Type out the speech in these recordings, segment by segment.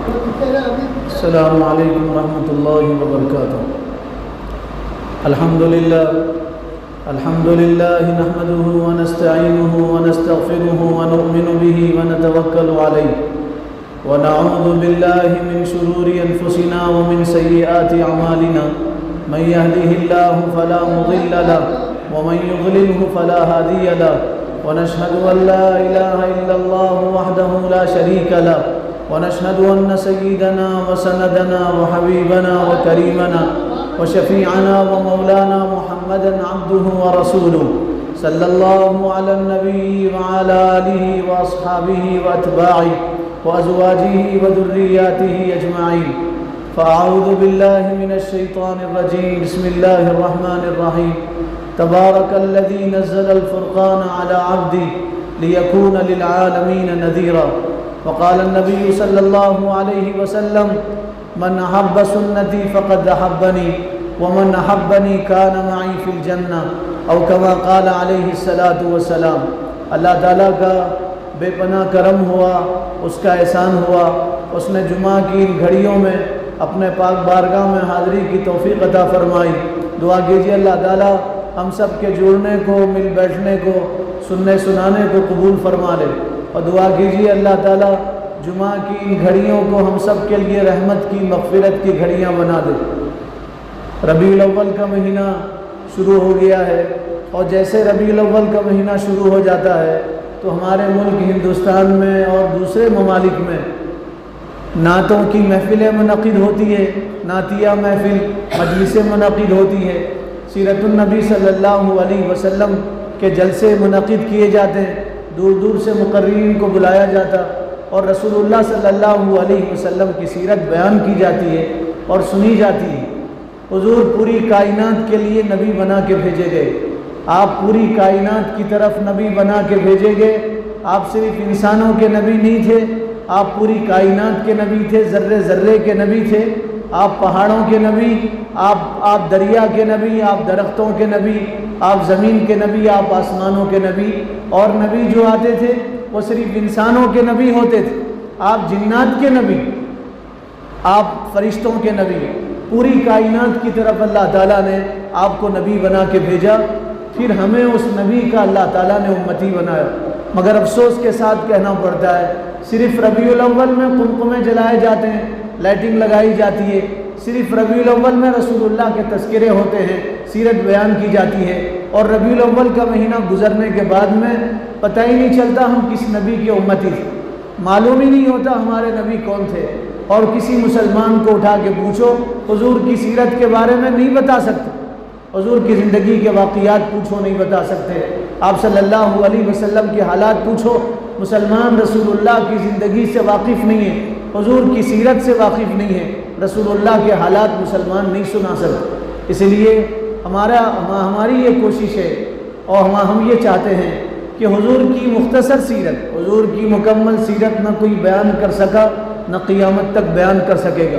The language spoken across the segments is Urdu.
السلام علیکم ورحمۃ اللہ وبرکاتہ۔ الحمد للہ نحمده ونستعینه ونستغفره ونؤمن به ونتوکل علیہ ونعوذ باللہ من شرور انفسنا ومن سیئات اعمالنا من يهده الله فلا مضل له ومن يضلله فلا هادي له ونشهد ان لا اله الا الله وحده لا شريك له ونشهد أن سيدنا وسندنا وحبيبنا وكريمنا وشفيعنا ومولانا محمدا عبده ورسوله صلى الله على النبي وعلى آله وأصحابه وأتباعه وأزواجه وذرياته أجمعين، فأعوذ بالله من الشيطان الرجيم، بسم الله الرحمن الرحيم، تبارك الذي نزل الفرقان على عبده ليكون للعالمين نذيرا، وقال النبي صلى الله عليه وسلم من أحب سنتي فقد أحبني ومن أحبني كان معي في الجنة، او كما قال عليه الصلاة والسلام۔ اللہ تعالیٰ کا بے پناہ کرم ہوا، اس کا احسان ہوا، اس نے جمعہ کی ان گھڑیوں میں اپنے پاک بارگاہ میں حاضری کی توفیق عطا فرمائی۔ دعا کیجیے اللہ تعالیٰ ہم سب کے جڑنے کو، مل بیٹھنے کو، سننے سنانے کو قبول فرما لے، اور دعا کیجیے اللہ تعالیٰ جمعہ کی ان گھڑیوں کو ہم سب کے لیے رحمت کی، مغفرت کی گھڑیاں بنا دے۔ ربیع الاول کا مہینہ شروع ہو گیا ہے، اور جیسے ربیع الاول کا مہینہ شروع ہو جاتا ہے تو ہمارے ملک ہندوستان میں اور دوسرے ممالک میں نعتوں کی محفلیں منعقد ہوتی ہے، نعتیہ محفل، مجلسیں منعقد ہوتی ہے، سیرت النبی صلی اللہ علیہ وسلم کے جلسے منعقد کیے جاتے ہیں، دور دور سے مقررین کو بلایا جاتا اور رسول اللہ صلی اللہ علیہ وسلم کی سیرت بیان کی جاتی ہے اور سنی جاتی ہے۔ حضور پوری کائنات کے لیے نبی بنا کے بھیجے گئے، آپ پوری کائنات کی طرف نبی بنا کے بھیجے گئے۔ آپ صرف انسانوں کے نبی نہیں تھے، آپ پوری کائنات کے نبی تھے، ذرے ذرے کے نبی تھے، آپ پہاڑوں کے نبی، آپ دریا کے نبی، آپ درختوں کے نبی، آپ زمین کے نبی، آپ آسمانوں کے نبی، اور نبی جو آتے تھے وہ صرف انسانوں کے نبی ہوتے تھے، آپ جنات کے نبی، آپ فرشتوں کے نبی، پوری کائنات کی طرف اللہ تعالیٰ نے آپ کو نبی بنا کے بھیجا، پھر ہمیں اس نبی کا اللہ تعالیٰ نے امتی بنایا۔ مگر افسوس کے ساتھ کہنا پڑتا ہے صرف ربیع الاول میں قمقمے جلائے جاتے ہیں، لائٹنگ لگائی جاتی ہے، صرف ربیع الاول میں رسول اللہ کے تذکرے ہوتے ہیں، سیرت بیان کی جاتی ہے، اور ربیع الاول کا مہینہ گزرنے کے بعد میں پتہ ہی نہیں چلتا ہم کس نبی کے امتی تھے، معلوم ہی نہیں ہوتا ہمارے نبی کون تھے۔ اور کسی مسلمان کو اٹھا کے پوچھو حضور کی سیرت کے بارے میں نہیں بتا سکتے، حضور کی زندگی کے واقعات پوچھو نہیں بتا سکتے، آپ صلی اللہ علیہ وسلم کے حالات پوچھو، مسلمان رسول اللہ کی زندگی سے واقف نہیں ہے، حضور کی سیرت سے واقف نہیں ہے، رسول اللہ کے حالات مسلمان نہیں سنا سکتے۔ اس لیے ہماری یہ کوشش ہے اور ہم یہ چاہتے ہیں کہ حضور کی مختصر سیرت، حضور کی مکمل سیرت نہ کوئی بیان کر سکا، نہ قیامت تک بیان کر سکے گا۔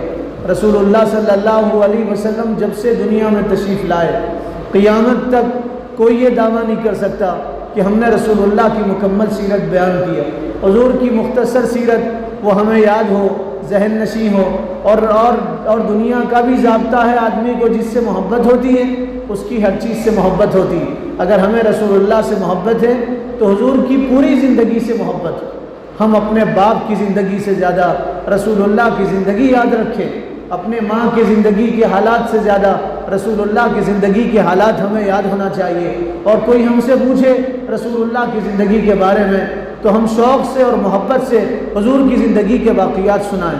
رسول اللہ صلی اللہ علیہ وسلم جب سے دنیا میں تشریف لائے، قیامت تک کوئی یہ دعویٰ نہیں کر سکتا کہ ہم نے رسول اللہ کی مکمل سیرت بیان کیا۔ حضور کی مختصر سیرت وہ ہمیں یاد ہو، ذہن نشیں ہو، اور دنیا کا بھی ضابطہ ہے آدمی کو جس سے محبت ہوتی ہے اس کی ہر چیز سے محبت ہوتی ہے۔ اگر ہمیں رسول اللہ سے محبت ہے تو حضور کی پوری زندگی سے محبت ہو۔ ہم اپنے باپ کی زندگی سے زیادہ رسول اللہ کی زندگی یاد رکھیں، اپنے ماں کی زندگی کے حالات سے زیادہ رسول اللہ کی زندگی کے حالات ہمیں یاد ہونا چاہیے۔ اور کوئی ہم سے پوچھے رسول اللہ کی زندگی کے بارے میں تو ہم شوق سے اور محبت سے حضور کی زندگی کے واقعات سنائیں۔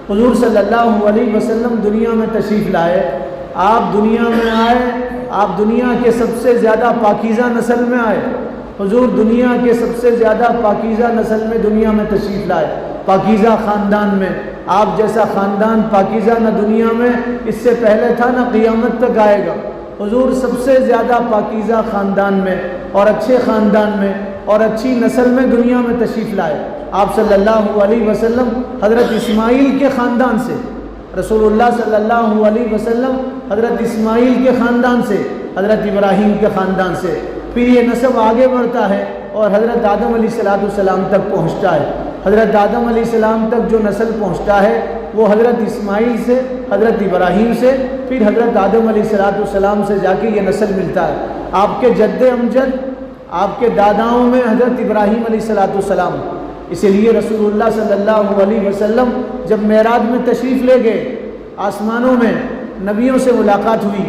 حضور صلی اللہ علیہ وسلم دنیا میں تشریف لائے، آپ دنیا میں آئے، آپ دنیا کے سب سے زیادہ پاکیزہ نسل میں آئے، حضور دنیا کے سب سے زیادہ پاکیزہ نسل میں دنیا میں تشریف لائے، پاکیزہ خاندان میں۔ آپ جیسا خاندان پاکیزہ نہ دنیا میں اس سے پہلے تھا نہ قیامت تک آئے گا۔ حضور سب سے زیادہ پاکیزہ خاندان میں اور اچھے خاندان میں اور اچھی نسل میں دنیا میں تشریف لائے۔ آپ صلی اللہ علیہ وسلم حضرت اسماعیل کے خاندان سے، رسول اللہ صلی اللہ علیہ وسلم حضرت اسماعیل کے خاندان سے، حضرت ابراہیم کے خاندان سے، پھر یہ نسب آگے بڑھتا ہے اور حضرت آدم علیہ السلام تک پہنچتا ہے۔ حضرت آدم علیہ السلام تک جو نسل پہنچتا ہے وہ حضرت اسماعیل سے، حضرت ابراہیم سے، پھر حضرت آدم علیہ السلام سے جا کے یہ نسل ملتا ہے۔ آپ کے جد امجد، آپ کے داداؤں میں حضرت ابراہیم علیہ السلام، اسی لیے رسول اللہ صلی اللہ علیہ وسلم جب معراج میں تشریف لے گئے، آسمانوں میں نبیوں سے ملاقات ہوئی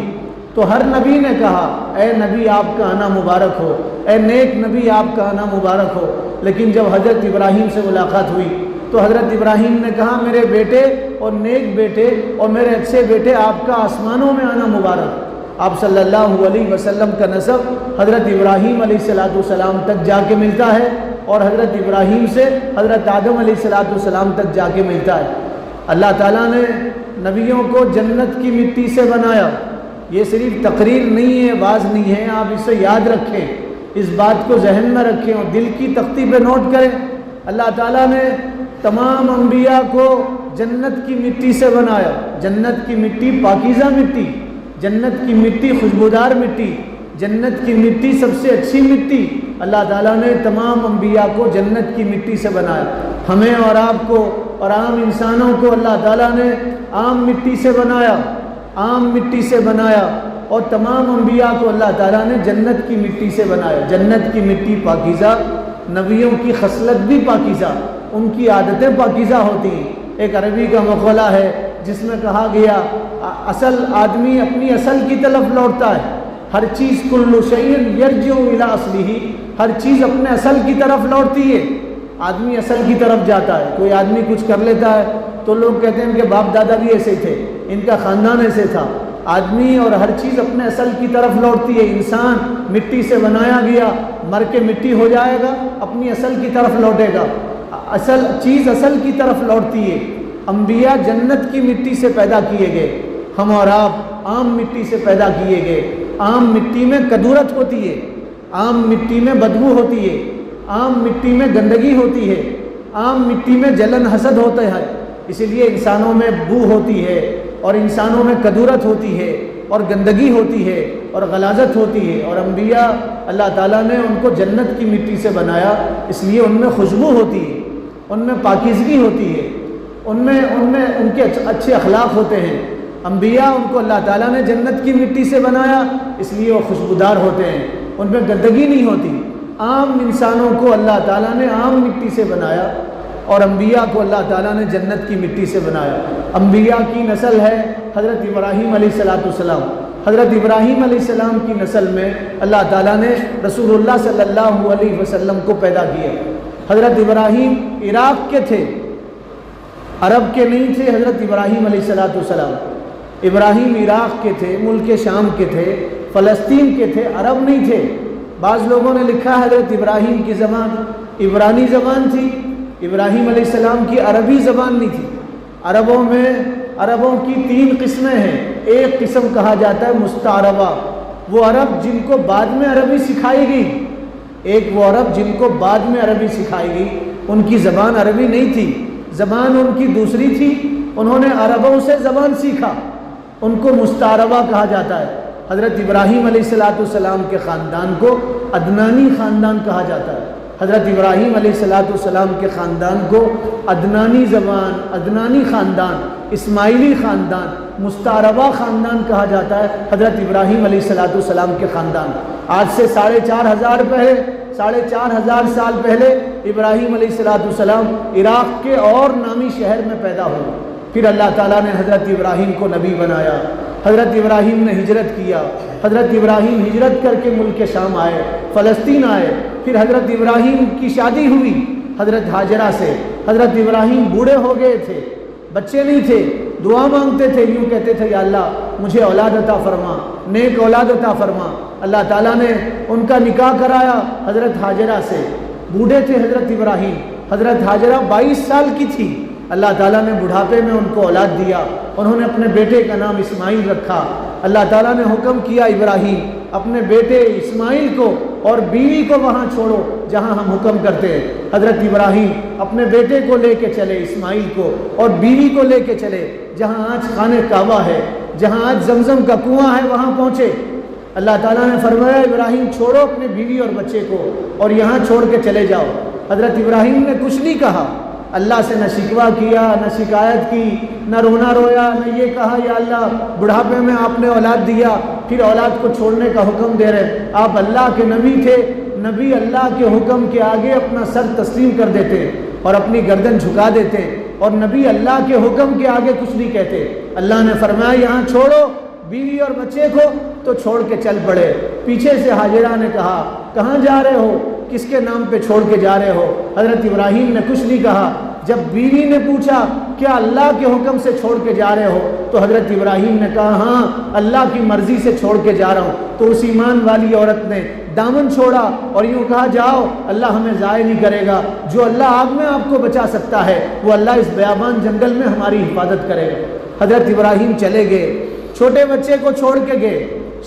تو ہر نبی نے کہا اے نبی آپ کا آنا مبارک ہو، اے نیک نبی آپ کا آنا مبارک ہو۔ لیکن جب حضرت ابراہیم سے ملاقات ہوئی تو حضرت ابراہیم نے کہا میرے بیٹے اور نیک بیٹے اور میرے اچھے بیٹے آپ کا آسمانوں میں آنا مبارک۔ آپ صلی اللہ علیہ وسلم کا نسب حضرت ابراہیم علیہ السلام تک جا کے ملتا ہے اور حضرت ابراہیم سے حضرت آدم علیہ السلام تک جا کے ملتا ہے۔ اللہ تعالیٰ نے نبیوں کو جنت کی مٹی سے بنایا۔ یہ صرف تقریر نہیں ہے، واز نہیں ہے، آپ اسے یاد رکھیں، اس بات کو ذہن میں رکھیں اور دل کی تختی پہ نوٹ کریں۔ اللہ تعالیٰ نے تمام انبیاء کو جنت کی مٹی سے بنایا۔ جنت کی مٹی پاکیزہ مٹی، جنت کی مٹی خوشبودار مٹی، جنت کی مٹی سب سے اچھی مٹی۔ اللہ تعالیٰ نے تمام انبیاء کو جنت کی مٹی سے بنایا۔ ہمیں اور آپ کو اور عام انسانوں کو اللہ تعالیٰ نے عام مٹی سے بنایا، عام مٹی سے بنایا، اور تمام انبیاء کو اللہ تعالیٰ نے جنت کی مٹی سے بنایا۔ جنت کی مٹی پاکیزہ، نبیوں کی خصلت بھی پاکیزہ، ان کی عادتیں پاکیزہ ہوتی ہیں۔ ایک عربی کا مقولہ ہے جس میں کہا گیا اصل آدمی اپنی اصل کی طرف لوٹتا ہے، ہر چیز کل شیء یرجع الی اصلہ، ہر چیز اپنے اصل کی طرف لوٹتی ہے۔ آدمی اصل کی طرف جاتا ہے، کوئی آدمی کچھ کر لیتا ہے تو لوگ کہتے ہیں ان کے باپ دادا بھی ایسے تھے، ان کا خاندان ایسے تھا۔ آدمی اور ہر چیز اپنے اصل کی طرف لوٹتی ہے۔ انسان مٹی سے بنایا گیا، مر کے مٹی ہو جائے گا، اپنی اصل کی طرف لوٹے گا، اصل چیز اصل کی طرف لوٹتی ہے۔ انبیاء جنت کی مٹی سے پیدا کیے گئے، ہم اور آپ عام مٹی سے پیدا کیے گئے۔ عام مٹی میں کدورت ہوتی ہے، عام مٹی میں بدبو ہوتی ہے، عام مٹی میں گندگی ہوتی ہے، عام مٹی میں جلن حسد ہوتا ہے، اسی لیے انسانوں میں بو ہوتی ہے اور انسانوں میں کدورت ہوتی ہے اور گندگی ہوتی ہے اور غلاظت ہوتی ہے۔ اور انبیاء اللہ تعالیٰ نے ان کو جنت کی مٹی سے بنایا، اس لیے ان میں خوشبو ہوتی ہے، ان میں پاکیزگی ہوتی ہے، ان میں ان کے اچھے اخلاق ہوتے ہیں۔ انبیاء ان کو اللہ تعالیٰ نے جنت کی مٹی سے بنایا، اس لیے وہ خوشبودار ہوتے ہیں، ان میں گندگی نہیں ہوتی۔ عام انسانوں کو اللہ تعالیٰ نے عام مٹی سے بنایا اور انبیاء کو اللہ تعالیٰ نے جنت کی مٹی سے بنایا۔ انبیاء کی نسل ہے حضرت ابراہیم علیہ السلام۔ حضرت ابراہیم علیہ السلام کی نسل میں اللہ تعالیٰ نے رسول اللہ صلی اللہ علیہ وسلم کو پیدا کیا۔ حضرت ابراہیم عراق کے تھے، عرب کے نہیں تھے۔ حضرت ابراہیم علیہ السلام ابراہیم عراق کے تھے، ملک شام کے تھے، فلسطین کے تھے، عرب نہیں تھے۔ بعض لوگوں نے لکھا حضرت ابراہیم کی زبان عبرانی زبان تھی، ابراہیم علیہ السلام کی عربی زبان نہیں تھی۔ عربوں کی 3 قسمیں ہیں۔ ایک قسم کہا جاتا ہے مستعربہ، وہ عرب جن کو بعد میں عربی سکھائی گئی۔ ایک وہ عرب جن کو بعد میں عربی سکھائی گئی، ان کی زبان عربی نہیں تھی، زبان ان کی دوسری تھی، انہوں نے عربوں سے زبان سیکھا، ان کو مستعربہ کہا جاتا ہے۔ حضرت ابراہیم علیہ السلام کے خاندان کو عدنانی خاندان کہا جاتا ہے۔ حضرت ابراہیم علیہ السلام کے خاندان کو عدنانی زبان، عدنانی خاندان، اسماعیلی خاندان، مستعربہ خاندان کہا جاتا ہے۔ حضرت ابراہیم علیہ السلام کے خاندان آج سے 4,500 سال پہلے ابراہیم علیہ السلام عراق کے اور نامی شہر میں پیدا ہوئے۔ پھر اللہ تعالیٰ نے حضرت ابراہیم کو نبی بنایا۔ حضرت ابراہیم نے ہجرت کیا، حضرت ابراہیم ہجرت کر کے ملک شام آئے، فلسطین آئے۔ پھر حضرت ابراہیم کی شادی ہوئی حضرت ہاجرہ سے۔ حضرت ابراہیم بوڑھے ہو گئے تھے، بچے نہیں تھے، دعا مانگتے تھے، یوں کہتے تھے یا اللہ مجھے اولاد عطا فرما، نیک اولاد عطا فرما۔ اللہ تعالیٰ نے ان کا نکاح کرایا حضرت ہاجرہ سے۔ بوڑھے تھے حضرت ابراہیم، حضرت ہاجرہ 22 سال کی تھی۔ اللہ تعالیٰ نے بڑھاپے میں ان کو اولاد دیا، انہوں نے اپنے بیٹے کا نام اسماعیل رکھا۔ اللہ تعالیٰ نے حکم کیا ابراہیم اپنے بیٹے اسماعیل کو اور بیوی کو وہاں چھوڑو جہاں ہم حکم کرتے ہیں۔ حضرت ابراہیم اپنے بیٹے کو لے کے چلے، اسماعیل کو، اور بیوی کو لے کے چلے جہاں آج خانہ کعبہ ہے، جہاں آج زمزم کا کنواں ہے، وہاں پہنچے۔ اللہ تعالیٰ نے فرمایا ابراہیم چھوڑو اپنے بیوی اور بچے کو اور یہاں چھوڑ کے چلے جاؤ۔ حضرت ابراہیم نے کچھ نہیں کہا، اللہ سے نہ شکوہ کیا، نہ شکایت کی، نہ رونا رویا، نہ یہ کہا یا اللہ بڑھاپے میں آپ نے اولاد دیا پھر اولاد کو چھوڑنے کا حکم دے رہے۔ آپ اللہ کے نبی تھے، نبی اللہ کے حکم کے آگے اپنا سر تسلیم کر دیتے اور اپنی گردن جھکا دیتے، اور نبی اللہ کے حکم کے آگے کچھ نہیں کہتے۔ اللہ نے فرمایا یہاں چھوڑو بیوی اور بچے کو، تو چھوڑ کے چل پڑے۔ پیچھے سے ہاجرہ نے کہا کہاں جا رہے ہو، کس کے نام پہ چھوڑ کے جا رہے ہو؟ حضرت ابراہیم نے کچھ نہیں کہا۔ جب بیوی نے پوچھا کیا اللہ کے حکم سے چھوڑ کے جا رہے ہو، تو حضرت ابراہیم نے کہا ہاں اللہ کی مرضی سے چھوڑ کے جا رہا ہوں۔ تو اس ایمان والی عورت نے دامن چھوڑا اور یوں کہا جاؤ اللہ ہمیں ضائع نہیں کرے گا، جو اللہ آگ میں آپ کو بچا سکتا ہے وہ اللہ اس بیابان جنگل میں ہماری حفاظت کرے گا۔ حضرت ابراہیم چلے گئے، چھوٹے بچے کو چھوڑ کے گئے،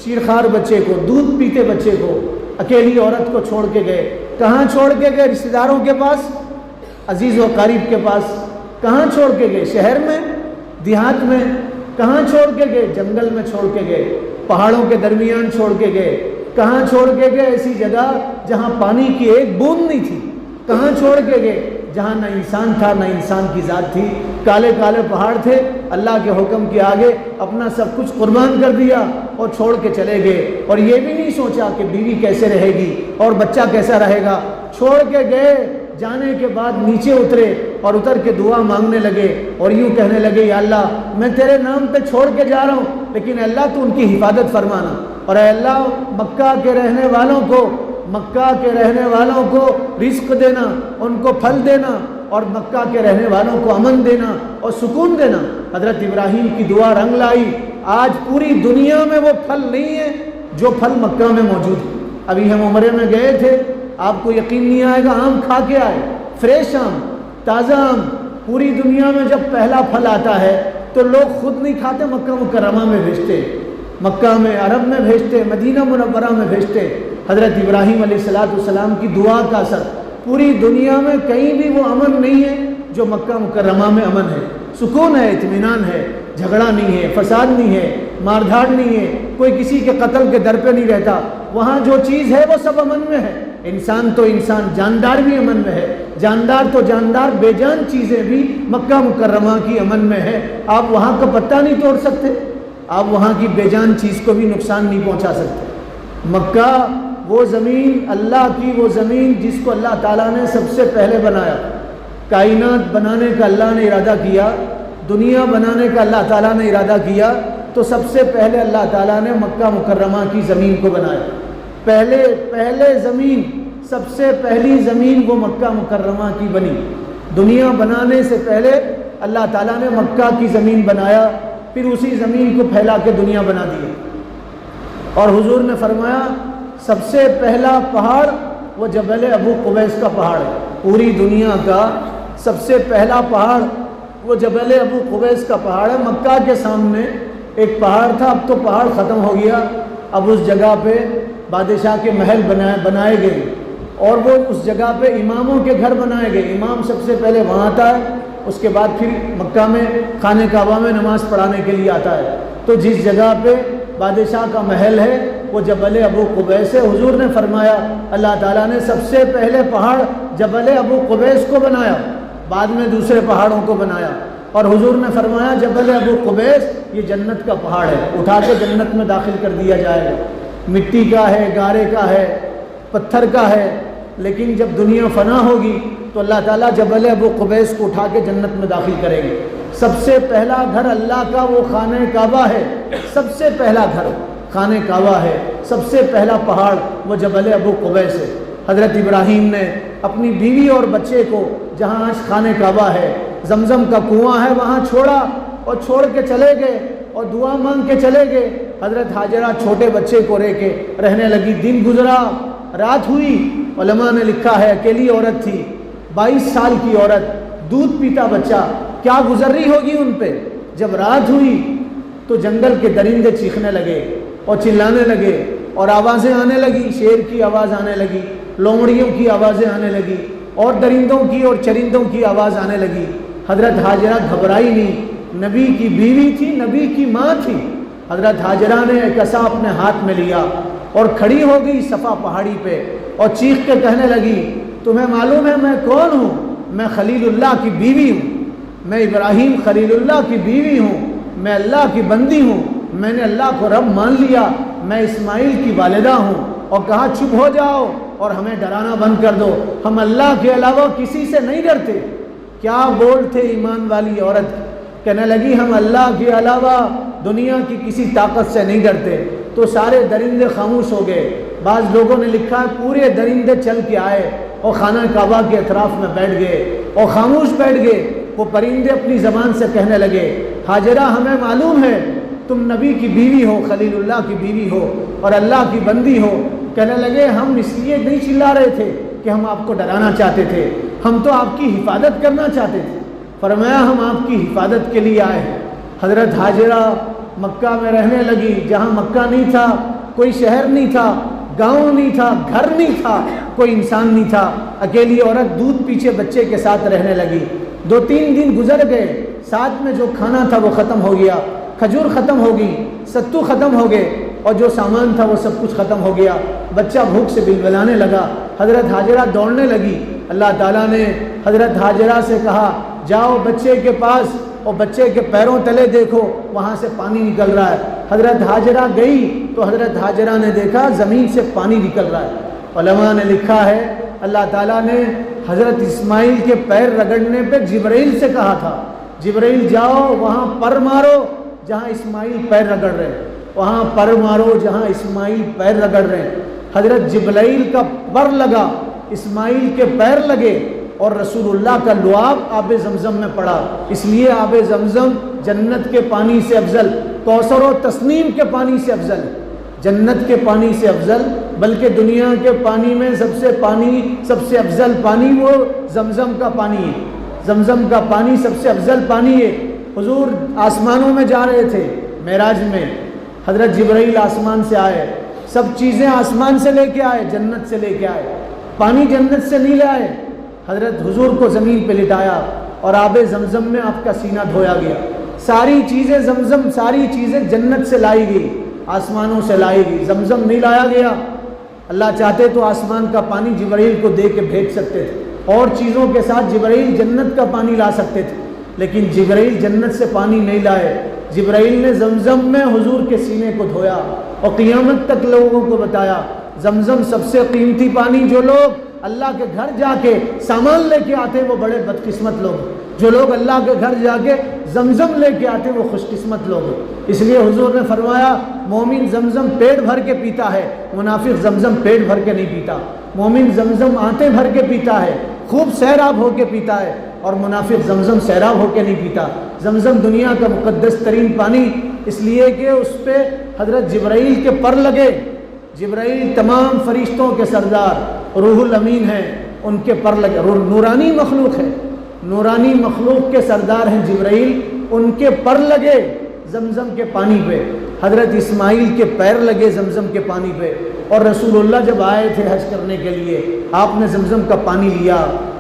شیرخوار بچے کو، دودھ پیتے بچے کو، اکیلی عورت کو چھوڑ کے گئے۔ کہاں چھوڑ کے گئے؟ رشتہ داروں کے پاس، عزیز و قریب کے پاس۔ کہاں چھوڑ کے گئے؟ شہر میں، دیہات میں؟ کہاں چھوڑ کے گئے؟ جنگل میں چھوڑ کے گئے، پہاڑوں کے درمیان چھوڑ کے گئے۔ کہاں چھوڑ کے گئے؟ ایسی جگہ جہاں پانی کی ایک بوند نہیں تھی۔ کہاں چھوڑ کے گئے؟ جہاں نہ انسان تھا نہ انسان کی ذات تھی، کالے کالے پہاڑ تھے۔ اللہ کے حکم کے آگے اپنا سب کچھ قربان کر دیا اور چھوڑ کے چلے گئے، اور یہ بھی نہیں سوچا کہ بیوی کیسے رہے گی اور بچہ کیسا رہے گا۔ چھوڑ کے گئے، جانے کے بعد نیچے اترے اور اتر کے دعا مانگنے لگے اور یوں کہنے لگے یا اللہ میں تیرے نام پہ چھوڑ کے جا رہا ہوں، لیکن اللہ تو ان کی حفاظت فرمانا، اور اے اللہ مکہ کے رہنے والوں کو رزق دینا، ان کو پھل دینا، اور مکہ کے رہنے والوں کو امن دینا اور سکون دینا۔ حضرت ابراہیم کی دعا رنگ لائی۔ آج پوری دنیا میں وہ پھل نہیں ہے جو پھل مکہ میں موجود ہے۔ ابھی ہم عمرے میں گئے تھے، آپ کو یقین نہیں آئے گا، آم کھا کے آئے، فریش آم، تازہ آم۔ پوری دنیا میں جب پہلا پھل آتا ہے تو لوگ خود نہیں کھاتے، مکہ مکرمہ میں بھیجتے، مکہ میں، عرب میں بھیجتے، مدینہ منورہ میں بھیجتے۔ حضرت ابراہیم علیہ السلام کی دعا کا اثر، پوری دنیا میں کہیں بھی وہ امن نہیں ہے جو مکہ مکرمہ میں امن ہے، سکون ہے، اطمینان ہے، جھگڑا نہیں ہے، فساد نہیں ہے، مار دھاڑ نہیں ہے، کوئی کسی کے قتل کے در پہ نہیں رہتا۔ وہاں جو چیز ہے وہ سب امن میں ہے، انسان تو انسان، جاندار بھی امن میں ہے، جاندار تو جاندار، بے جان چیزیں بھی مکہ مکرمہ کی امن میں ہے۔ آپ وہاں کا پتہ نہیں توڑ سکتے، آپ وہاں کی بے جان چیز کو بھی نقصان نہیں پہنچا سکتے۔ مکہ وہ زمین، اللہ کی وہ زمین جس کو اللہ تعالیٰ نے سب سے پہلے بنایا۔ کائنات بنانے کا اللہ نے ارادہ کیا، دنیا بنانے کا اللہ تعالیٰ نے ارادہ کیا، تو سب سے پہلے اللہ تعالیٰ نے مکہ مکرمہ کی زمین کو بنایا۔ پہلے زمین، سب سے پہلی زمین وہ مکہ مکرمہ کی بنی۔ دنیا بنانے سے پہلے اللہ تعالیٰ نے مکہ کی زمین بنایا، پھر اسی زمین کو پھیلا کے دنیا بنا دی۔ اور حضور نے فرمایا سب سے پہلا پہاڑ وہ جبل ابو قبیس کا پہاڑ ہے۔ پوری دنیا کا سب سے پہلا پہاڑ وہ جبل ابو قبیس کا پہاڑ ہے۔ مکہ کے سامنے ایک پہاڑ تھا، اب تو پہاڑ ختم ہو گیا، اب اس جگہ پہ بادشاہ کے محل بنائے گئے، اور وہ اس جگہ پہ اماموں کے گھر بنائے گئے۔ امام سب سے پہلے وہاں آتا ہے، اس کے بعد پھر مکہ میں خانہ کعبہ میں نماز پڑھانے کے لیے آتا ہے۔ تو جس جگہ پہ بادشاہ کا محل ہے وہ جبل ابو قبیس ہے۔ حضور نے فرمایا اللہ تعالیٰ نے سب سے پہلے پہاڑ جبل ابو قبیس کو بنایا، بعد میں دوسرے پہاڑوں کو بنایا۔ اور حضور نے فرمایا جبل ابو قبیس یہ جنت کا پہاڑ ہے، اٹھا کے جنت میں داخل کر دیا جائے گا۔ مٹی کا ہے، گارے کا ہے، پتھر کا ہے، لیکن جب دنیا فنا ہوگی تو اللہ تعالیٰ جبل ابو قبیس کو اٹھا کے جنت میں داخل کریں گے۔ سب سے پہلا گھر اللہ کا وہ خانہ کعبہ ہے، سب سے پہلا گھر خانہ کعبہ ہے، سب سے پہلا پہاڑ وہ جبل ابو قبیس ہے۔ حضرت ابراہیم نے اپنی بیوی اور بچے کو جہاں آج خانہ کعبہ ہے، زمزم کا کنواں ہے، وہاں چھوڑا اور چھوڑ کے چلے گئے اور دعا مانگ کے چلے گئے۔ حضرت ہاجرہ چھوٹے بچے کو لے کے رہنے لگی۔ دن گزرا، رات ہوئی، علماء نے لکھا ہے اکیلی عورت تھی، 22 سال کی عورت، دودھ پیتا بچہ، کیا گزر رہی ہوگی ان پہ۔ جب رات ہوئی تو جنگل کے درندے چیخنے لگے اور چلانے لگے اور آوازیں آنے لگی، شیر کی آواز آنے لگی، لومڑیوں کی آوازیں آنے لگی، اور درندوں کی اور چرندوں کی آواز آنے لگی۔ حضرت ہاجرہ گھبرائی نہیں، نبی کی بیوی تھی، نبی کی ماں تھی۔ حضرت ہاجرہ نے ایک عصا اپنے ہاتھ میں لیا اور کھڑی ہو گئی صفا پہاڑی پہ اور چیخ کے کہنے لگی تمہیں معلوم ہے میں کون ہوں؟ میں خلیل اللہ کی بیوی ہوں، میں ابراہیم خلیل اللہ کی بیوی ہوں، میں اللہ کی بندی ہوں، میں نے اللہ کو رب مان لیا، میں اسماعیل کی والدہ ہوں۔ اور کہا چپ ہو جاؤ اور ہمیں ڈرانا بند کر دو، ہم اللہ کے علاوہ کسی سے نہیں ڈرتے۔ کیا بول تھے ایمان والی عورت، کہنے لگی ہم اللہ کے علاوہ دنیا کی کسی طاقت سے نہیں ڈرتے۔ تو سارے درندے خاموش ہو گئے۔ بعض لوگوں نے لکھا ہے پورے درندے چل کے آئے اور خانہ کعبہ کے اطراف میں بیٹھ گئے اور خاموش بیٹھ گئے۔ وہ پرندے اپنی زبان سے کہنے لگے ہاجرہ ہمیں معلوم ہے تم نبی کی بیوی ہو، خلیل اللہ کی بیوی ہو اور اللہ کی بندی ہو۔ کہنے لگے ہم اس لیے نہیں چلا رہے تھے کہ ہم آپ کو ڈرانا چاہتے تھے، ہم تو آپ کی حفاظت کرنا چاہتے تھے۔ فرمایا ہم آپ کی حفاظت کے لیے آئے ہیں۔ حضرت ہاجرہ مکہ میں رہنے لگی، جہاں مکہ نہیں تھا، کوئی شہر نہیں تھا، گاؤں نہیں تھا، گھر نہیں تھا، کوئی انسان نہیں تھا، اکیلی عورت دودھ پیچھے بچے کے ساتھ رہنے لگی۔ 2-3 دن گزر گئے، ساتھ میں جو کھانا تھا وہ ختم ہو گیا، کھجور ختم ہو گئی، ستو ختم ہو گئے اور جو سامان تھا وہ سب کچھ ختم ہو گیا۔ بچہ بھوک سے بلبلانے لگا، حضرت ہاجرہ دوڑنے لگی۔ اللہ تعالیٰ نے حضرت ہاجرہ سے کہا جاؤ بچے کے پاس اور بچے کے پیروں تلے دیکھو وہاں سے پانی نکل رہا ہے۔ حضرت ہاجرہ گئی تو حضرت ہاجرہ نے دیکھا زمین سے پانی نکل رہا ہے۔ علماء نے لکھا ہے اللہ تعالیٰ نے حضرت اسماعیل کے پیر رگڑنے پہ جبرائیل سے کہا تھا جبرائیل جاؤ وہاں پر مارو جہاں اسماعیل پیر رگڑ رہے ہیں، وہاں پر مارو جہاں اسماعیل پیر رگڑ رہے ہیں۔ حضرت جبرائیل کا پر لگا، اسماعیل کے پیر لگے اور رسول اللہ کا لعاب آب زمزم میں پڑا۔ اس لیے آب زمزم جنت کے پانی سے افضل، کوثر و تسنیم کے پانی سے افضل، جنت کے پانی سے افضل، بلکہ دنیا کے پانی میں سب سے افضل پانی وہ زمزم کا پانی ہے۔ زمزم کا پانی سب سے افضل پانی ہے۔ حضور آسمانوں میں جا رہے تھے معراج میں، حضرت جبرائیل آسمان سے آئے، سب چیزیں آسمان سے لے کے آئے، جنت سے لے کے آئے، پانی جنت سے نہیں لے آئے۔ حضرت حضور کو زمین پہ لٹایا اور آب زمزم میں آپ کا سینہ دھویا گیا۔ ساری چیزیں زمزم، ساری چیزیں جنت سے لائی گئی، آسمانوں سے لائی گئی، زمزم نہیں لایا گیا۔ اللہ چاہتے تو آسمان کا پانی جبرائیل کو دے کے بھیج سکتے تھے، اور چیزوں کے ساتھ جبرائیل جنت کا پانی لا سکتے تھے، لیکن جبرائیل جنت سے پانی نہیں لائے۔ جبرائیل نے زمزم میں حضور کے سینے کو دھویا اور قیامت تک لوگوں کو بتایا زمزم سب سے قیمتی پانی۔ جو لوگ اللہ کے گھر جا کے سامان لے کے آتے وہ بڑے بدقسمت لوگ، جو لوگ اللہ کے گھر جا کے زمزم لے کے آتے وہ خوش قسمت لوگ۔ اس لیے حضور نے فرمایا مومن زمزم پیٹ بھر کے پیتا ہے، منافق زمزم پیٹ بھر کے نہیں پیتا۔ مومن زمزم آنتیں بھر کے پیتا ہے، خوب سیراب ہو کے پیتا ہے، اور منافق زمزم سیراب ہو کے نہیں پیتا۔ زمزم دنیا کا مقدس ترین پانی، اس لیے کہ اس پہ حضرت جبرائیل کے پر لگے۔ جبرائیل تمام فرشتوں کے سردار، روح الامین ہیں، ان کے پر لگے، نورانی مخلوق ہے، نورانی مخلوق کے سردار ہیں جبرائیل، ان کے پر لگے زمزم کے پانی پہ۔ حضرت اسماعیل کے پیر لگے زمزم کے پانی پہ، اور رسول اللہ جب آئے تھے حج کرنے کے لیے آپ نے زمزم کا پانی لیا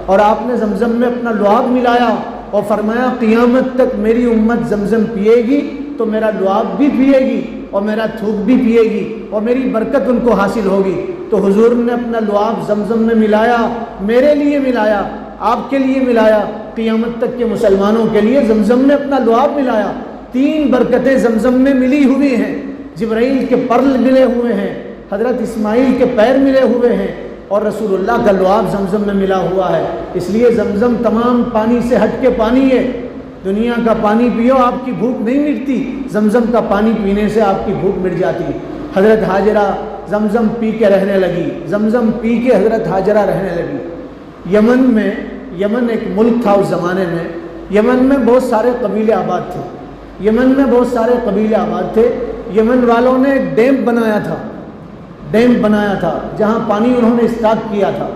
اور آپ نے زمزم میں اپنا لعاب ملایا اور فرمایا قیامت تک میری امت زمزم پیے گی تو میرا لعاب بھی پیے گی اور میرا تھوک بھی پیے گی اور میری برکت ان کو حاصل ہوگی۔ تو حضور نے اپنا لعاب زمزم میں ملایا، میرے لیے ملایا، آپ کے لیے ملایا، قیامت تک کے مسلمانوں کے لیے زمزم میں اپنا لعاب ملایا۔ 3 برکتیں زمزم میں ملی ہوئی ہیں، جبرائیل کے پر ملے ہوئے ہیں، حضرت اسماعیل کے پیر ملے ہوئے ہیں، اور رسول اللہ کا لعاب زمزم میں ملا ہوا ہے۔ اس لیے زمزم تمام پانی سے ہٹ کے پانی ہے۔ دنیا کا پانی پیو آپ کی بھوک نہیں مٹتی، زمزم کا پانی پینے سے آپ کی بھوک مٹ جاتی۔ حضرت ہاجرہ زمزم پی کے رہنے لگی، زمزم پی کے حضرت ہاجرہ رہنے لگی۔ یمن ایک ملک تھا اس زمانے میں، یمن میں بہت سارے قبیلے آباد تھے، یمن میں بہت سارے قبیلے آباد تھے۔ یمن والوں نے ایک ڈیم بنایا تھا جہاں پانی انہوں نے اسٹاک کیا تھا،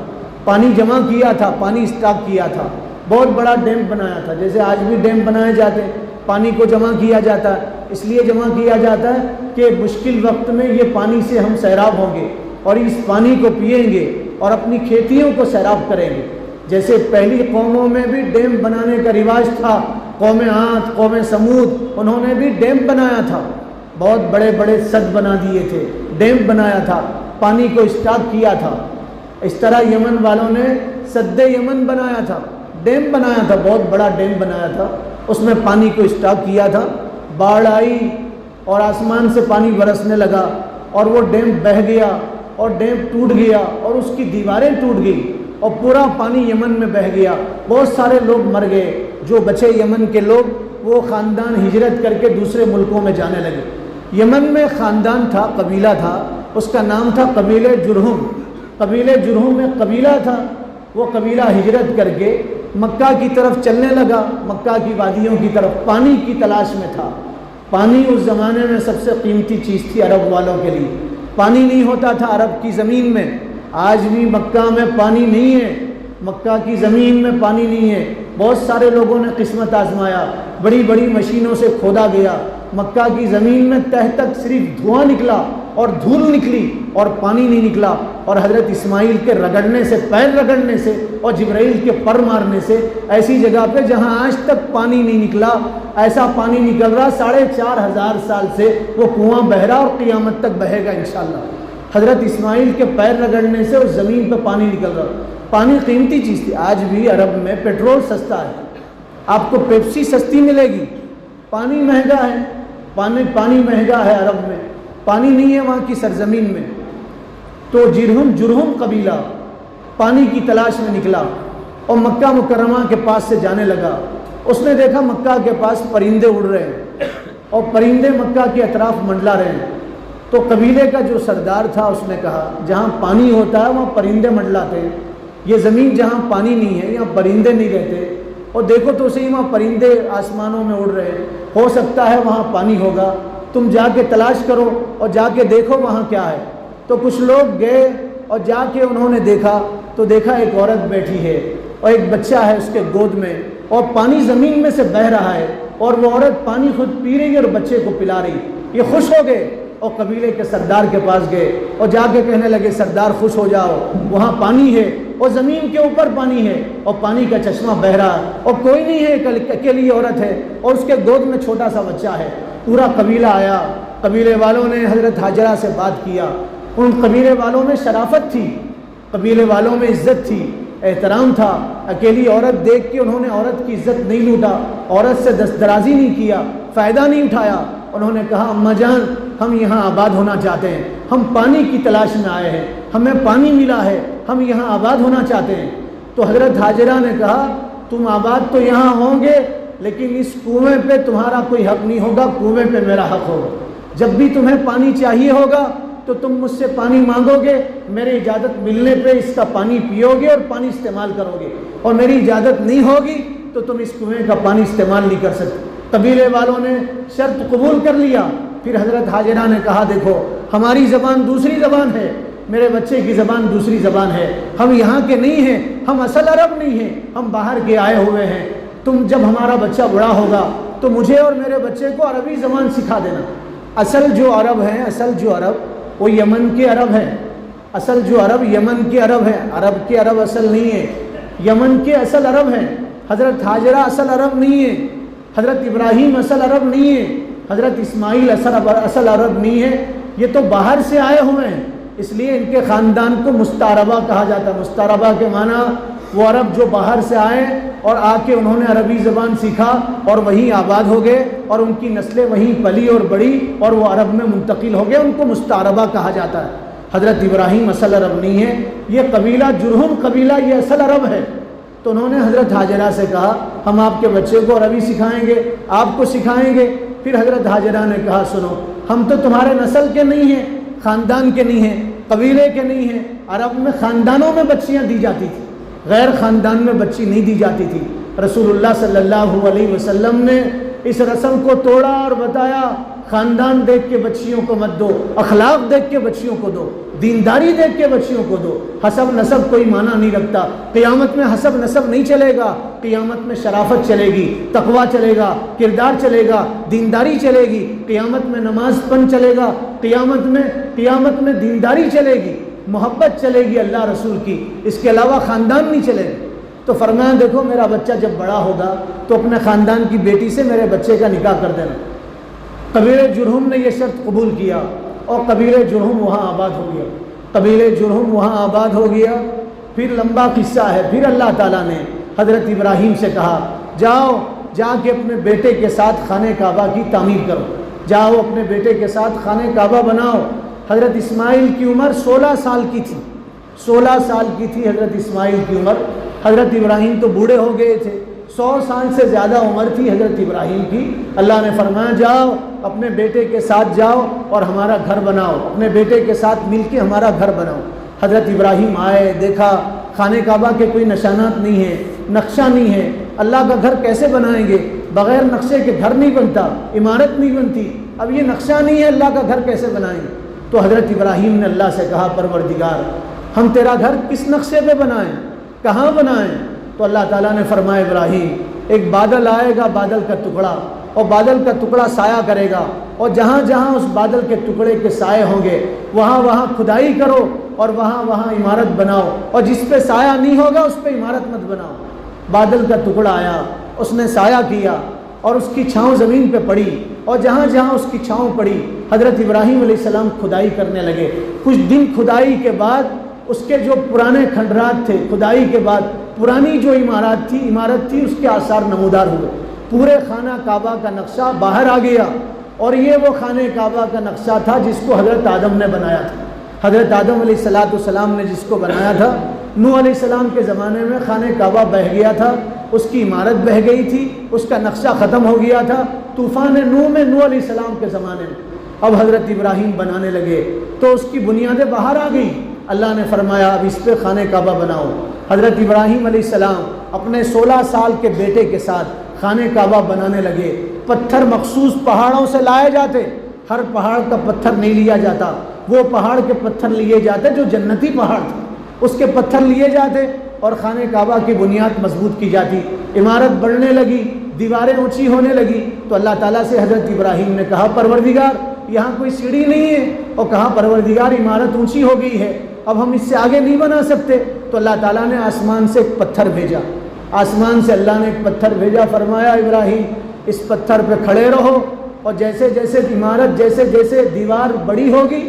پانی جمع کیا تھا، پانی اسٹاک کیا تھا، بہت بڑا ڈیم بنایا تھا۔ جیسے آج بھی ڈیم بنائے جاتے، پانی کو جمع کیا جاتا ہے، اس لیے جمع کیا جاتا ہے کہ مشکل وقت میں یہ پانی سے ہم سیراب ہوں گے اور اس پانی کو پئیں گے اور اپنی کھیتیوں کو سیراب کریں گے۔ جیسے پہلی قوموں میں بھی ڈیم بنانے کا رواج تھا، قوم عاد، قوم سمود، انہوں نے بھی ڈیم بنایا تھا، بہت بڑے بڑے سد بنا دیے تھے، ڈیم بنایا تھا، پانی کو اسٹاک کیا تھا۔ اس طرح یمن والوں نے سد یمن بنایا تھا، ڈیم بنایا تھا، بہت بڑا ڈیم بنایا تھا، اس میں پانی کو اسٹاک کیا تھا، باڑھ آئی اور آسمان سے پانی برسنے لگا اور وہ ڈیم بہہ گیا اور ڈیم ٹوٹ گیا اور اس کی دیواریں ٹوٹ گئی اور پورا پانی یمن میں بہہ گیا، بہت سارے لوگ مر گئے، جو بچے یمن کے لوگ وہ خاندان ہجرت کر کے دوسرے ملکوں میں جانے لگے۔ یمن میں خاندان تھا، قبیلہ تھا، اس کا نام تھا قبیلہ جرہم، قبیلہ جرہم میں قبیلہ تھا، وہ قبیلہ ہجرت کر کے مکہ کی طرف چلنے لگا، مکہ کی وادیوں کی طرف، پانی کی تلاش میں تھا۔ پانی اس زمانے میں سب سے قیمتی چیز تھی عرب والوں کے لیے، پانی نہیں ہوتا تھا عرب کی زمین میں، آج بھی مکہ میں پانی نہیں ہے، مکہ کی زمین میں پانی نہیں ہے، بہت سارے لوگوں نے قسمت آزمایا، بڑی بڑی مشینوں سے کھودا گیا، مکہ کی زمین میں تہ تک صرف دھواں نکلا اور دھول نکلی اور پانی نہیں نکلا، اور حضرت اسماعیل کے رگڑنے سے، پیر رگڑنے سے اور جبرائیل کے پر مارنے سے ایسی جگہ پہ جہاں آج تک پانی نہیں نکلا، ایسا پانی نکل رہا 4500 سال سے، وہ کنواں بہہ رہا اور قیامت تک بہے گا انشاءاللہ۔ حضرت اسماعیل کے پیر رگڑنے سے اس زمین پہ پانی نکل رہا۔ پانی قیمتی چیز تھی، آج بھی عرب میں پیٹرول سستا ہے، آپ کو پیپسی سستی ملے گی، پانی مہنگا ہے، پانی مہنگا ہے عرب میں، پانی نہیں ہے وہاں کی سرزمین میں۔ تو جرہم قبیلہ پانی کی تلاش میں نکلا اور مکہ مکرمہ کے پاس سے جانے لگا، اس نے دیکھا مکہ کے پاس پرندے اڑ رہے ہیں اور پرندے مکہ کے اطراف منڈلا رہے ہیں، تو قبیلے کا جو سردار تھا اس نے کہا جہاں پانی ہوتا ہے وہاں پرندے منڈلاتے ہیں، یہ زمین جہاں پانی نہیں ہے یہاں پرندے نہیں رہتے، اور دیکھو تو صحیح وہاں پرندے آسمانوں میں اڑ رہے ہیں، ہو سکتا ہے وہاں پانی ہوگا، تم جا کے تلاش کرو اور جا کے دیکھو وہاں کیا ہے۔ تو کچھ لوگ گئے اور جا کے انہوں نے دیکھا تو دیکھا ایک عورت بیٹھی ہے اور ایک بچہ ہے اس کے گود میں، اور پانی زمین میں سے بہہ رہا ہے اور وہ عورت پانی خود پی رہی ہے اور بچے کو پلا رہی، یہ خوش ہو گئے اور قبیلے کے سردار کے پاس گئے اور جا کے کہنے لگے سردار خوش ہو جاؤ، وہاں پانی ہے اور زمین کے اوپر پانی ہے اور پانی کا چشمہ بہہ رہا ہے اور کوئی نہیں ہے، اکیلی عورت ہے اور اس کے گود میں چھوٹا سا بچہ ہے۔ پورا قبیلہ آیا، قبیلے والوں نے حضرت حاجرہ سے بات کیا، ان قبیلے والوں میں شرافت تھی، قبیلے والوں میں عزت تھی، احترام تھا، اکیلی عورت دیکھ کے انہوں نے عورت کی عزت نہیں لوٹا، عورت سے دست درازی نہیں کیا، فائدہ نہیں اٹھایا، انہوں نے کہا اماں جان ہم یہاں آباد ہونا چاہتے ہیں، ہم پانی کی تلاش میں آئے ہیں، ہمیں پانی ملا ہے، ہم یہاں آباد ہونا چاہتے ہیں۔ تو حضرت حاجرہ نے کہا تم آباد تو یہاں ہوں گے لیکن اس کنویں پہ تمہارا کوئی حق نہیں ہوگا، کنویں پہ میرا حق ہوگا، جب بھی تمہیں پانی چاہیے ہوگا تو تم مجھ سے پانی مانگو گے، میری اجازت ملنے پہ اس کا پانی پیو گے اور پانی استعمال کرو گے، اور میری اجازت نہیں ہوگی تو تم اس کنویں کا پانی استعمال نہیں کر سکتے۔ قبیلے والوں نے شرط قبول کر لیا۔ پھر حضرت حاجرہ نے کہا دیکھو ہماری زبان دوسری زبان ہے، میرے بچے کی زبان دوسری زبان ہے، ہم یہاں کے نہیں ہیں، ہم اصل عرب نہیں ہیں، ہم باہر کے آئے ہوئے ہیں، تم جب ہمارا بچہ بڑا ہوگا تو مجھے اور میرے بچے کو عربی زبان سکھا دینا۔ اصل جو عرب ہیں، اصل جو عرب وہ یمن کے عرب ہیں، اصل جو عرب یمن کے عرب ہیں، عرب کے عرب اصل نہیں ہے، یمن کے اصل عرب ہیں۔ حضرت حاجرہ اصل عرب نہیں ہے، حضرت ابراہیم اصل عرب نہیں ہے، حضرت اسماعیل اصل عرب نہیں ہے، یہ تو باہر سے آئے ہوئے ہیں، اس لیے ان کے خاندان کو مستعربہ کہا جاتا ہے۔ مستعربہ کے معنی وہ عرب جو باہر سے آئے اور آ کے انہوں نے عربی زبان سیکھا اور وہیں آباد ہو گئے اور ان کی نسلیں وہیں پلی اور بڑی اور وہ عرب میں منتقل ہو گئے، ان کو مستعربہ کہا جاتا ہے۔ حضرت ابراہیم اصل عرب نہیں ہے، یہ قبیلہ جرہم قبیلہ یہ اصل عرب ہے۔ تو انہوں نے حضرت حاجرہ سے کہا ہم آپ کے بچے کو عربی سکھائیں گے، آپ کو سکھائیں گے۔ پھر حضرت حاجرہ نے کہا سنو ہم تو تمہارے نسل کے نہیں ہیں، خاندان کے نہیں ہیں، قبیلے کے نہیں ہیں، عرب میں خاندانوں میں بچیاں دی جاتی تھی، غیر خاندان میں بچی نہیں دی جاتی تھی۔ رسول اللہ صلی اللہ علیہ وسلم نے اس رسم کو توڑا اور بتایا خاندان دیکھ کے بچیوں کو مت دو، اخلاق دیکھ کے بچیوں کو دو، دینداری دیکھ کے بچیوں کو دو، حسب نسب کوئی معنی نہیں رکھتا۔ قیامت میں حسب نسب نہیں چلے گا، قیامت میں شرافت چلے گی، تقویٰ چلے گا، کردار چلے گا، دینداری چلے گی، قیامت میں نماز پن چلے گا، قیامت میں دینداری چلے گی، محبت چلے گی اللہ رسول کی، اس کے علاوہ خاندان نہیں چلے گا۔ تو فرمایا دیکھو میرا بچہ جب بڑا ہوگا تو اپنے خاندان کی بیٹی سے میرے بچے کا نکاح کر دینا۔ قبیلہ جرہم نے یہ شرط قبول کیا اور قبیلہ جرہم وہاں آباد ہو گیا، قبیلہ جرہم وہاں آباد ہو گیا۔ پھر لمبا قصہ ہے. پھر اللہ تعالیٰ نے حضرت ابراہیم سے کہا جاؤ جا کے اپنے بیٹے کے ساتھ خانہ کعبہ کی تعمیر کرو, جاؤ اپنے بیٹے کے ساتھ خانہ کعبہ بناؤ. حضرت اسماعیل کی عمر 16 سال کی تھی, 16 سال کی تھی حضرت اسماعیل کی عمر. حضرت ابراہیم تو بوڑھے ہو گئے تھے, 100 سال سے زیادہ عمر تھی حضرت ابراہیم کی. اللہ نے فرمایا جاؤ اپنے بیٹے کے ساتھ جاؤ اور ہمارا گھر بناؤ, اپنے بیٹے کے ساتھ مل کے ہمارا گھر بناؤ. حضرت ابراہیم آئے, دیکھا خانہ کعبہ کے کوئی نشانات نہیں ہیں, نقشہ نہیں ہے. اللہ کا گھر کیسے بنائیں گے؟ بغیر نقشے کے گھر نہیں بنتا, عمارت نہیں بنتی. اب یہ نقشہ نہیں ہے, اللہ کا گھر کیسے بنائیں گے؟ تو حضرت ابراہیم نے اللہ سے کہا پروردگار ہم تیرا گھر کس نقشے پہ بنائیں, کہاں بنائیں؟ تو اللہ تعالیٰ نے فرمایا ابراہیم ایک بادل آئے گا, بادل کا ٹکڑا, اور بادل کا ٹکڑا سایہ کرے گا, اور جہاں جہاں اس بادل کے ٹکڑے کے سائے ہوں گے وہاں وہاں کھدائی کرو اور وہاں وہاں عمارت بناؤ, اور جس پہ سایہ نہیں ہوگا اس پہ عمارت مت بناؤ. بادل کا ٹکڑا آیا, اس نے سایہ کیا اور اس کی چھاؤں زمین پہ پڑی, اور جہاں جہاں اس کی چھاؤں پڑی حضرت ابراہیم علیہ السلام کھدائی کرنے لگے. کچھ دن کھدائی کے بعد اس کے جو پرانے کھنڈرات تھے, کھدائی کے بعد پرانی جو عمارت تھی اس کے آثار نمودار ہوئے. پورے خانہ کعبہ کا نقشہ باہر آ گیا, اور یہ وہ خانہ کعبہ کا نقشہ تھا جس کو حضرت آدم نے بنایا تھا. حضرت آدم علیہ السلام نے جس کو بنایا تھا. نوح علیہ السلام کے زمانے میں خانہ کعبہ بہہ گیا تھا, اس کی عمارت بہہ گئی تھی, اس کا نقشہ ختم ہو گیا تھا. طوفان نوح میں نوح علیہ السلام کے زمانے میں اب حضرت ابراہیم بنانے لگے تو اس کی بنیادیں باہر آ گئی. اللہ نے فرمایا اب اس پہ خانہ کعبہ بناؤ. حضرت ابراہیم علیہ السلام اپنے 16 سال کے بیٹے کے ساتھ خانہ کعبہ بنانے لگے. پتھر مخصوص پہاڑوں سے لائے جاتے, ہر پہاڑ کا پتھر نہیں لیا جاتا, وہ پہاڑ کے پتھر لیے جاتے جو جنتی پہاڑ تھے, اس کے پتھر لیے جاتے اور خانہ کعبہ کی بنیاد مضبوط کی جاتی. عمارت بڑھنے لگی, دیواریں اونچی ہونے لگی, تو اللہ تعالیٰ سے حضرت ابراہیم نے کہا پروردگار یہاں کوئی سیڑھی نہیں ہے, اور کہا پروردگار عمارت اونچی ہو گئی ہے, اب ہم اس سے آگے نہیں بنا سکتے. تو اللہ تعالیٰ نے آسمان سے ایک پتھر بھیجا, آسمان سے اللہ نے ایک پتھر بھیجا, فرمایا ابراہیم اس پتھر پہ کھڑے رہو, اور جیسے جیسے عمارت جیسے جیسے دیوار بڑی ہوگی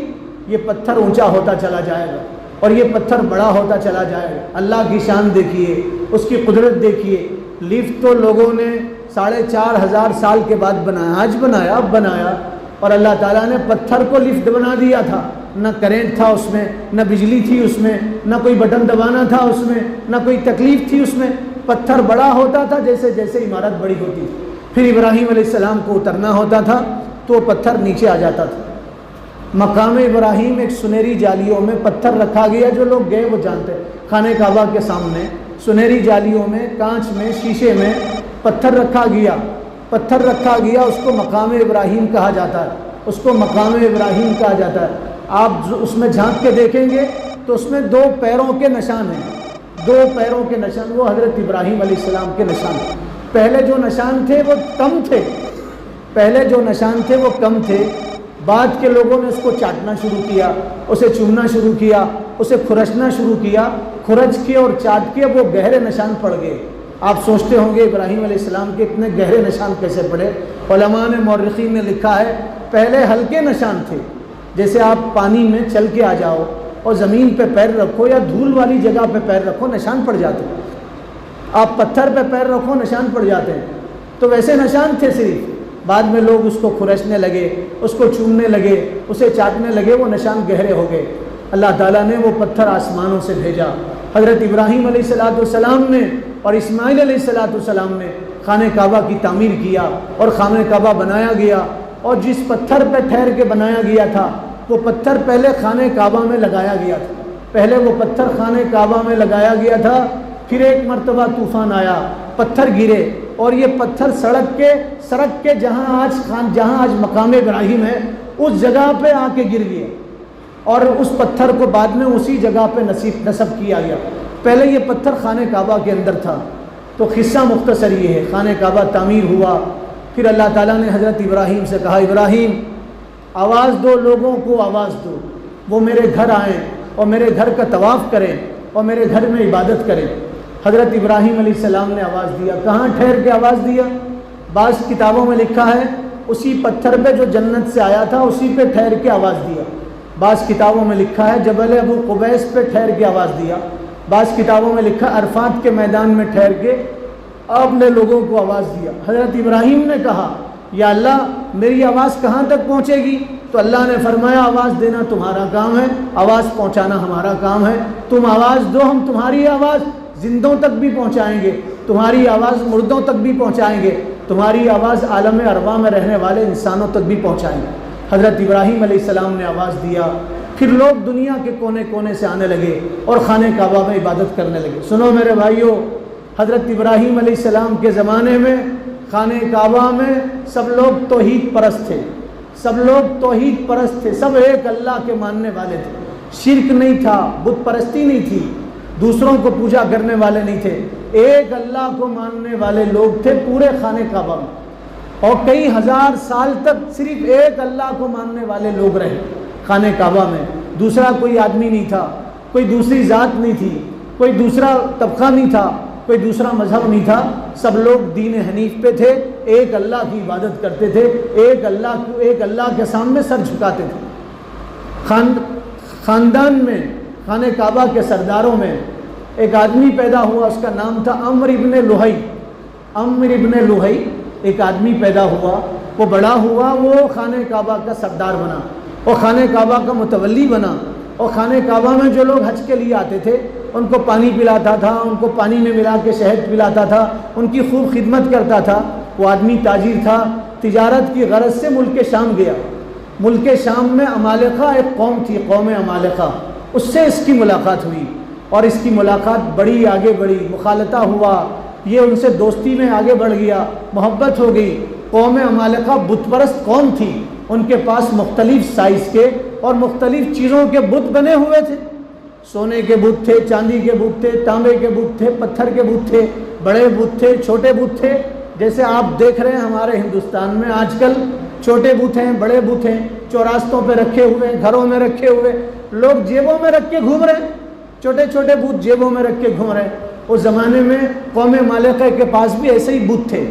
یہ پتھر اونچا ہوتا چلا جائے گا, اور یہ پتھر بڑا ہوتا چلا جائے گا. اللہ کی شان دیکھیے, اس کی قدرت دیکھیے. لفٹ تو لوگوں نے 4500 سال کے بعد بنایا, آج بنایا, اب بنایا, اور اللہ تعالیٰ نے پتھر کو لفٹ بنا دیا تھا. نہ کرنٹ تھا اس میں, نہ بجلی تھی اس میں, نہ کوئی بٹن دبانا تھا اس میں, نہ کوئی تکلیف تھی اس میں. پتھر بڑا ہوتا تھا جیسے جیسے عمارت بڑی ہوتی. پھر ابراہیم علیہ السلام کو اترنا ہوتا تھا تو وہ پتھر نیچے آ جاتا تھا. مقام ابراہیم ایک سنہری جالیوں میں پتھر رکھا گیا, جو لوگ گئے وہ جانتے. خانہ کعبہ کے سامنے سنہری جالیوں میں, کانچ میں, شیشے میں پتھر رکھا گیا, پتھر رکھا گیا. اس کو مقام ابراہیم کہا جاتا ہے, اس کو مقام ابراہیم کہا جاتا ہے. آپ اس میں جھانک کے دیکھیں گے تو اس میں 2 پیروں کے نشان ہیں, 2 پیروں کے نشان, وہ حضرت ابراہیم علیہ السلام کے نشان. پہلے جو نشان تھے وہ کم تھے, پہلے جو نشان تھے وہ کم تھے. بعد کے لوگوں نے اس کو چاٹنا شروع کیا, اسے چومنا شروع کیا, اسے کھرچنا شروع کیا, کھرچ کے اور چاٹ کے وہ گہرے نشان پڑ گئے. آپ سوچتے ہوں گے ابراہیم علیہ السلام کے اتنے گہرے نشان کیسے پڑے؟ علماء نے, مورخین نے لکھا ہے پہلے ہلکے نشان تھے, جیسے آپ پانی میں چل کے آ جاؤ اور زمین پہ پیر رکھو یا دھول والی جگہ پہ پیر رکھو نشان پڑ جاتے ہیں. آپ پتھر پہ پیر رکھو نشان پڑ جاتے ہیں. تو ویسے نشان تھے صرف. بعد میں لوگ اس کو کھرچنے لگے, اس کو چومنے لگے, اسے چاٹنے لگے, وہ نشان گہرے ہو گئے. اللہ تعالیٰ نے وہ پتھر آسمانوں سے بھیجا. حضرت ابراہیم علیہ السلام نے اور اسماعیل علیہ السلام نے خانہ کعبہ کی تعمیر کیا اور خانہ کعبہ بنایا گیا. اور جس پتھر پہ ٹھہر کے بنایا گیا تھا وہ پتھر پہلے خانہ کعبہ میں لگایا گیا تھا, پہلے وہ پتھر خانہ کعبہ میں لگایا گیا تھا. پھر ایک مرتبہ طوفان آیا, پتھر گرے, اور یہ پتھر سڑک کے جہاں آج مقام ابراہیم ہے اس جگہ پہ آ کے گر گیا, اور اس پتھر کو بعد میں اسی جگہ پہ نصب کیا گیا. پہلے یہ پتھر خانہ کعبہ کے اندر تھا. تو قصہ مختصر یہ ہے, خانہ کعبہ تعمیر ہوا. پھر اللہ تعالیٰ نے حضرت ابراہیم سے کہا ابراہیم آواز دو, لوگوں کو آواز دو, وہ میرے گھر آئیں اور میرے گھر کا طواف کریں اور میرے گھر میں عبادت کریں. حضرت ابراہیم علیہ السلام نے آواز دیا. کہاں ٹھہر کے آواز دیا؟ بعض کتابوں میں لکھا ہے اسی پتھر پہ جو جنت سے آیا تھا اسی پہ ٹھہر کے آواز دیا. بعض کتابوں میں لکھا ہے جبل ابو قبیس پہ ٹھہر کے آواز دیا. بعض کتابوں میں لکھا عرفات کے میدان میں ٹھہر کے آپ نے لوگوں کو آواز دیا۔ حضرت ابراہیم نے کہا یا اللہ میری آواز کہاں تک پہنچے گی؟ تو اللہ نے فرمایا آواز دینا تمہارا کام ہے، آواز پہنچانا ہمارا کام ہے۔ تم آواز دو، ہم تمہاری آواز زندوں تک بھی پہنچائیں گے، تمہاری آواز مردوں تک بھی پہنچائیں گے، تمہاری آواز عالم ارواح میں رہنے والے انسانوں تک بھی پہنچائیں گے۔ حضرت ابراہیم علیہ السلام نے آواز دیا، پھر لوگ دنیا کے کونے کونے سے آنے لگے اور خانہ کعبہ میں عبادت کرنے لگے۔ سنو میرے بھائیوں، حضرت ابراہیم علیہ السلام کے زمانے میں خانہ کعبہ میں سب لوگ توحید پرست تھے، سب لوگ توحید پرست تھے، سب ایک اللہ کے ماننے والے تھے، شرک نہیں تھا، بت پرستی نہیں تھی، دوسروں کو پوجا کرنے والے نہیں تھے، ایک اللہ کو ماننے والے لوگ تھے پورے خانہ کعبہ میں، اور کئی ہزار سال تک صرف ایک اللہ کو ماننے والے لوگ رہے خانہ کعبہ میں۔ دوسرا کوئی آدمی نہیں تھا، کوئی دوسری ذات نہیں تھی، کوئی دوسرا طبقہ نہیں تھا، کوئی دوسرا مذہب نہیں تھا، سب لوگ دین حنیف پہ تھے، ایک اللہ کی عبادت کرتے تھے، ایک اللہ کے سامنے سر جھکاتے تھے۔ خاندان میں خانہ کعبہ کے سرداروں میں ایک آدمی پیدا ہوا، اس کا نام تھا عمرو ابن لوہی۔ عمرو ابن لوہی ایک آدمی پیدا ہوا، وہ بڑا ہوا، وہ خانہ کعبہ کا سردار بنا، وہ خانہ کعبہ کا متولی بنا، اور خانہ کعبہ میں جو لوگ حج کے لیے آتے تھے ان کو پانی پلاتا تھا، ان کو پانی میں ملا کے شہد پلاتا تھا، ان کی خوب خدمت کرتا تھا۔ وہ آدمی تاجر تھا، تجارت کی غرض سے ملک شام گیا۔ ملک شام میں عمالقہ ایک قوم تھی، قوم عمالقہ، اس سے اس کی ملاقات ہوئی، اور اس کی ملاقات بڑی آگے بڑھی، مخالطہ ہوا، یہ ان سے دوستی میں آگے بڑھ گیا، محبت ہو گئی۔ قوم عمالقہ بت پرست قوم تھی، ان کے پاس مختلف سائز کے اور مختلف چیزوں کے بت بنے ہوئے تھے، سونے کے بت تھے، چاندی کے بت تھے، تانبے کے بت تھے، پتھر کے بت تھے، بڑے بت تھے، چھوٹے بت تھے۔ جیسے آپ دیکھ رہے ہیں ہمارے ہندوستان میں آج کل چھوٹے بت ہیں، بڑے بت ہیں، چوراستوں پہ رکھے ہوئے، گھروں میں رکھے ہوئے، لوگ جیبوں میں رکھ کے گھوم رہے ہیں، چھوٹے چھوٹے بت جیبوں میں رکھ کے گھوم رہے ہیں۔ اس زمانے میں قوم مالکہ کے پاس بھی ایسے ہی بت تھے۔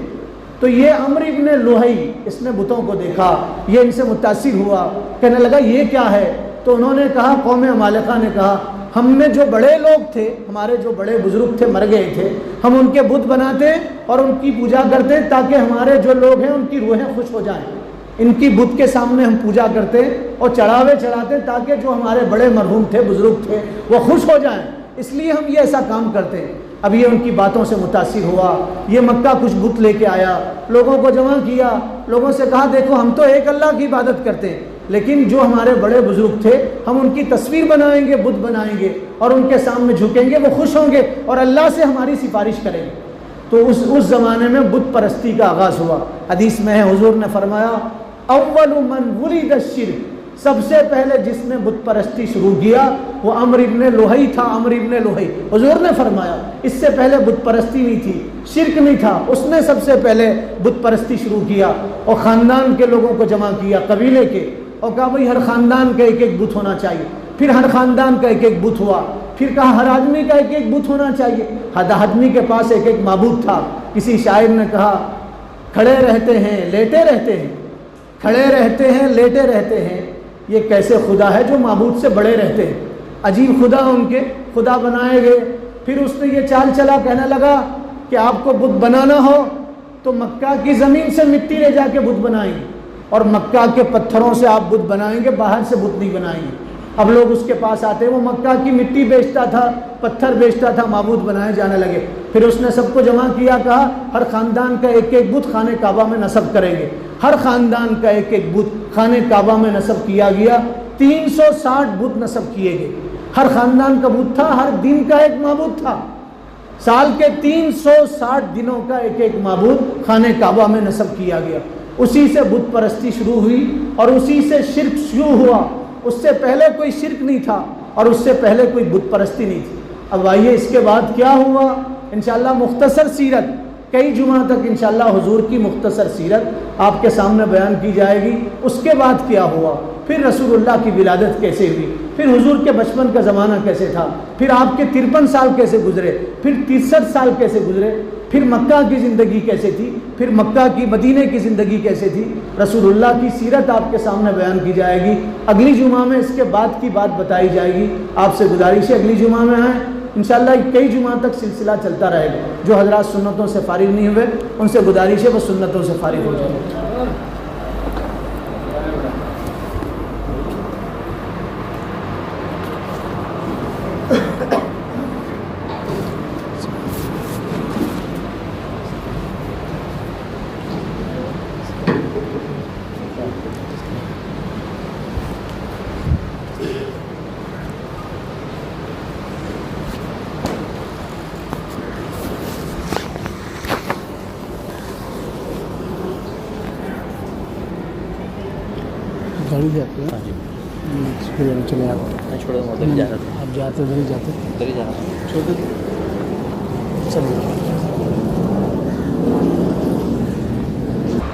تو یہ عمرو ابن لوہی، اس نے بتوں کو دیکھا، یہ ان سے متاثر ہوا، کہنے لگا یہ کیا ہے؟ تو انہوں نے کہا، قوم مالکہ نے کہا ہم میں جو بڑے لوگ تھے، ہمارے جو بڑے بزرگ تھے مر گئے تھے، ہم ان کے بت بناتے اور ان کی پوجا کرتے تاکہ ہمارے جو لوگ ہیں ان کی روحیں خوش ہو جائیں، ان کی بت کے سامنے ہم پوجا کرتے اور چڑھاوے چڑھاتے تاکہ جو ہمارے بڑے مرحوم تھے، بزرگ تھے، وہ خوش ہو جائیں، اس لیے ہم یہ ایسا کام کرتے ہیں۔ اب یہ ان کی باتوں سے متاثر ہوا، یہ مکہ کچھ بت لے کے آیا، لوگوں کو جمع کیا، لوگوں سے کہا دیکھو ہم تو ایک اللہ کی عبادت کرتے ہیں، لیکن جو ہمارے بڑے بزرگ تھے ہم ان کی تصویر بنائیں گے، بت بنائیں گے اور ان کے سامنے جھکیں گے، وہ خوش ہوں گے اور اللہ سے ہماری سفارش کریں گے۔ تو اس زمانے میں بت پرستی کا آغاز ہوا۔ حدیث میں ہے حضور نے فرمایا اول من ولد الشرک، سب سے پہلے جس نے بت پرستی شروع کیا وہ عمرو ابن لوہی تھا، عمرو ابن لوہی۔ حضور نے فرمایا اس سے پہلے بت پرستی نہیں تھی، شرک نہیں تھا، اس نے سب سے پہلے بت پرستی شروع کیا اور خاندان کے لوگوں کو جمع کیا، قبیلے کے، اور کہا بھائی ہر خاندان کا ایک ایک بت ہونا چاہیے۔ پھر ہر خاندان کا ایک ایک بت ہوا، پھر کہا ہر آدمی کا ایک ایک بت ہونا چاہیے، ہر آدمی کے پاس ایک ایک معبود تھا۔ کسی شاعر نے کہا کھڑے رہتے ہیں لیٹے رہتے ہیں، کھڑے رہتے ہیں لیٹے رہتے ہیں، یہ کیسے خدا ہے جو معبود سے بڑے رہتے ہیں؟ عجیب خدا ان کے خدا بنائے گئے۔ پھر اس نے یہ چال چلا، کہنے لگا کہ آپ کو بت بنانا ہو تو مکہ کی زمین سے مٹی لے جا کے بت بنائیں گے، اور مکہ کے پتھروں سے آپ بت بنائیں گے، باہر سے بت نہیں بنائیں گے۔ اب لوگ اس کے پاس آتے، وہ مکہ کی مٹی بیچتا تھا، پتھر بیچتا تھا، معبود بنائے جانے لگے۔ پھر اس نے سب کو جمع کیا، کہا ہر خاندان کا ایک ایک بت خانہ کعبہ میں نصب کریں گے۔ ہر خاندان کا ایک ایک بت خانہ کعبہ میں نصب کیا گیا، 360 بت نصب کیے گئے۔ ہر خاندان کا بت تھا، ہر دن کا ایک معبود تھا، سال کے 360 دنوں کا ایک ایک معبود خانہ کعبہ میں نصب کیا گیا۔ اسی سے بت پرستی شروع ہوئی اور اسی سے شرک شروع ہوا۔ اس سے پہلے کوئی شرک نہیں تھا اور اس سے پہلے کوئی بت پرستی نہیں تھی۔ اب آئیے اس کے بعد کیا ہوا، انشاءاللہ مختصر سیرت، کئی جمعہ تک انشاءاللہ حضور کی مختصر سیرت آپ کے سامنے بیان کی جائے گی۔ اس کے بعد کیا ہوا، پھر رسول اللہ کی ولادت کیسے ہوئی، پھر حضور کے بچپن کا زمانہ کیسے تھا، پھر آپ کے 53 سال کیسے گزرے، پھر 63 سال کیسے گزرے، پھر مکہ کی زندگی کیسے تھی، پھر مکہ کی مدینے کی زندگی کیسے تھی، رسول اللہ کی سیرت آپ کے سامنے بیان کی جائے گی۔ اگلی جمعہ میں اس کے بعد کی بات بتائی جائے گی۔ آپ سے گزارش ہے اگلی جمعہ میں آئیں، انشاءاللہ کئی جمعہ تک سلسلہ چلتا رہے گا. جو حضرات سنتوں سے فارغ نہیں ہوئے ان سے گزارش ہے وہ سنتوں سے فارغ ہو جائیں. گاڑی سے آتے ہیں. ہاں جی چلے آپ میں چھوڑ دوں ادھر ہی جا رہا تھا آپ جاتے ادھر ہی جاتے ادھر ہی جا رہا تھا چھوٹے چلو.